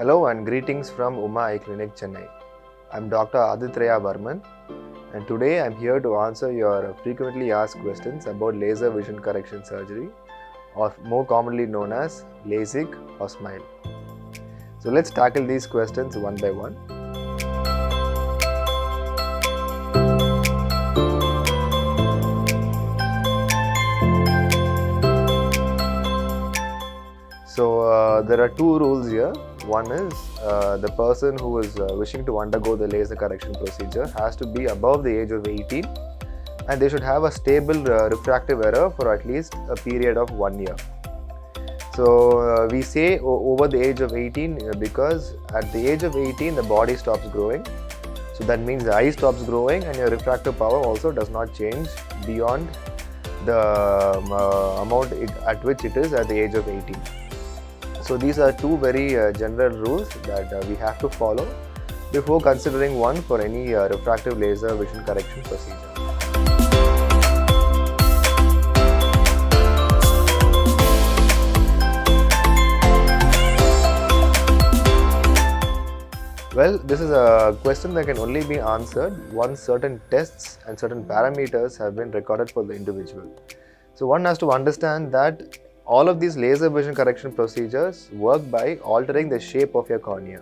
Hello and greetings from Uma Eye Clinic, Chennai. I'm Dr. Aditya Varman and today I'm here to answer your frequently asked questions about laser vision correction surgery, or more commonly known as LASIK or SMILE. So let's tackle these questions one by one. So there are two rules here. One is the person who is wishing to undergo the laser correction procedure has to be above the age of 18 and they should have a stable refractive error for at least a period of 1 year. So we say over the age of 18 because at the age of 18 the body stops growing. So that means the eye stops growing and your refractive power also does not change beyond the amount at which it is at the age of 18. So these are two very general rules that we have to follow before considering one for any refractive laser vision correction procedure. Well, this is a question that can only be answered once certain tests and certain parameters have been recorded for the individual. So one has to understand that all of these laser vision correction procedures work by altering the shape of your cornea,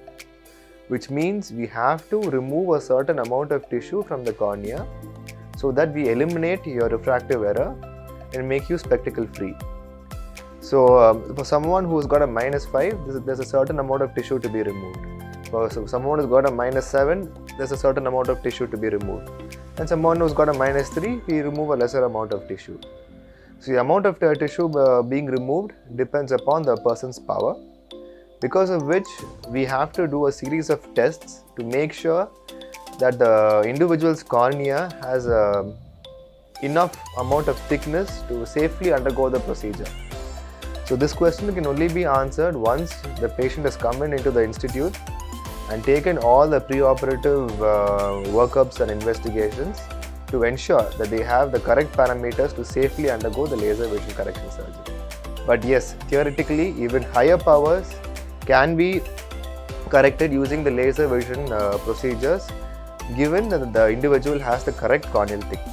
which means we have to remove a certain amount of tissue from the cornea so that we eliminate your refractive error and make you spectacle free. So for someone who's got a -5, there's a certain amount of tissue to be removed. For someone who's got a -7, there's a certain amount of tissue to be removed. And someone who's got a -3, we remove a lesser amount of tissue. So the amount of tissue being removed depends upon the person's power, because of which we have to do a series of tests to make sure that the individual's cornea has enough amount of thickness to safely undergo the procedure. So this question can only be answered once the patient has come into the institute and taken all the preoperative workups and investigations to ensure that they have the correct parameters to safely undergo the laser vision correction surgery. But yes, theoretically, even higher powers can be corrected using the laser vision procedures, given that the individual has the correct corneal thickness.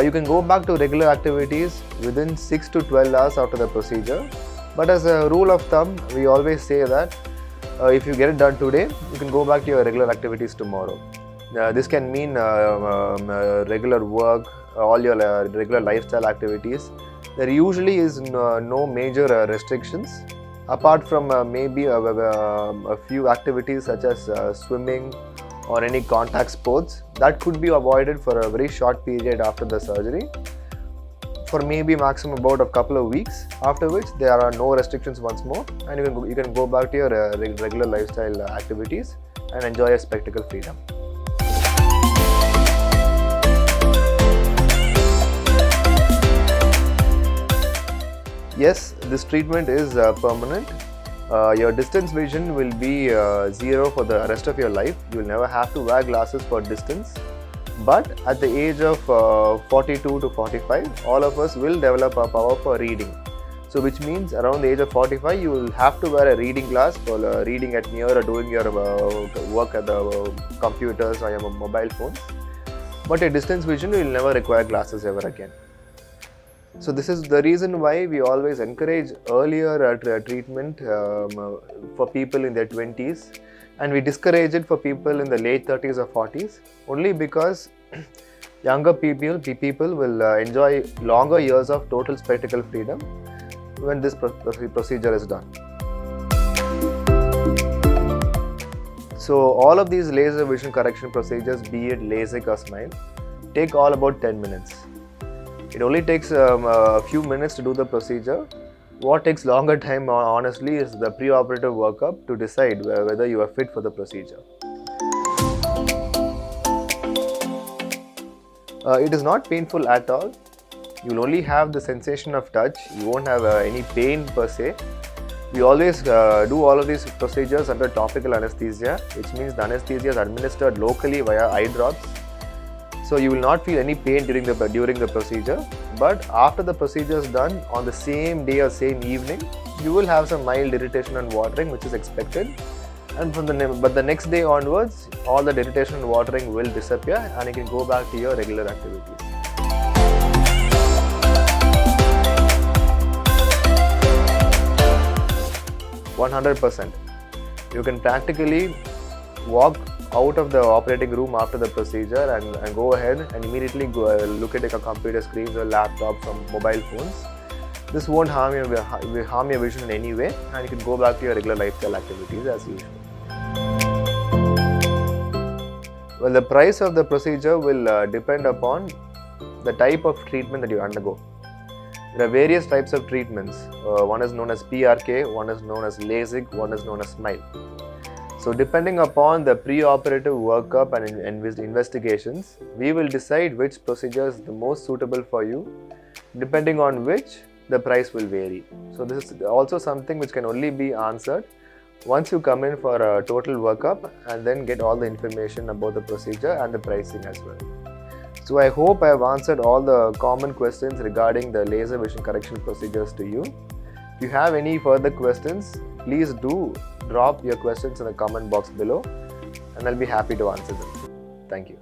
You can go back to regular activities within 6 to 12 hours after the procedure, but as a rule of thumb, we always say that if you get it done today, you can go back to your regular activities tomorrow. This can mean regular work, all your regular lifestyle activities. There usually is no major restrictions apart from maybe a few activities such as swimming or any contact sports that could be avoided for a very short period after the surgery, for maybe maximum about a couple of weeks, after which there are no restrictions once more and you can go back to your regular lifestyle activities and enjoy your spectacle freedom. Yes, this treatment is permanent. Your distance vision will be zero for the rest of your life. You will never have to wear glasses for distance. But at the age of 42 to 45, all of us will develop a power for reading. So which means around the age of 45, you will have to wear a reading glass for reading at near or doing your work at the computers or your mobile phones. But your distance vision will never require glasses ever again. So this is the reason why we always encourage earlier treatment for people in their 20s, and we discourage it for people in the late 30s or 40s, only because younger people will enjoy longer years of total spectacle freedom when this procedure is done. So all of these laser vision correction procedures, be it LASIK or SMILE, take all about 10 minutes. It only takes a few minutes to do the procedure. What takes longer time, honestly, is the preoperative workup to decide whether you are fit for the procedure. It is not painful at all. You will only have the sensation of touch. You won't have any pain per se. We always do all of these procedures under topical anesthesia, which means the anesthesia is administered locally via eye drops. So you will not feel any pain during the procedure, but after the procedure is done on the same day or same evening, you will have some mild irritation and watering, which is expected. And but the next day onwards, all the irritation and watering will disappear, and you can go back to your regular activities. %100%. You can practically walk out of the operating room after the procedure and go ahead and immediately look at your computer screens or laptops or mobile phones. This won't harm your vision in any way, and you can go back to your regular lifestyle activities as usual. Well, the price of the procedure will depend upon the type of treatment that you undergo. There are various types of treatments. One is known as PRK, one is known as LASIK, one is known as SMILE. So depending upon the pre-operative workup and investigations, we will decide which procedure is the most suitable for you, depending on which the price will vary. So this is also something which can only be answered once you come in for a total workup and then get all the information about the procedure and the pricing as well. So I hope I have answered all the common questions regarding the laser vision correction procedures to you. If you have any further questions, please do drop your questions in the comment box below, and I'll be happy to answer them. Thank you.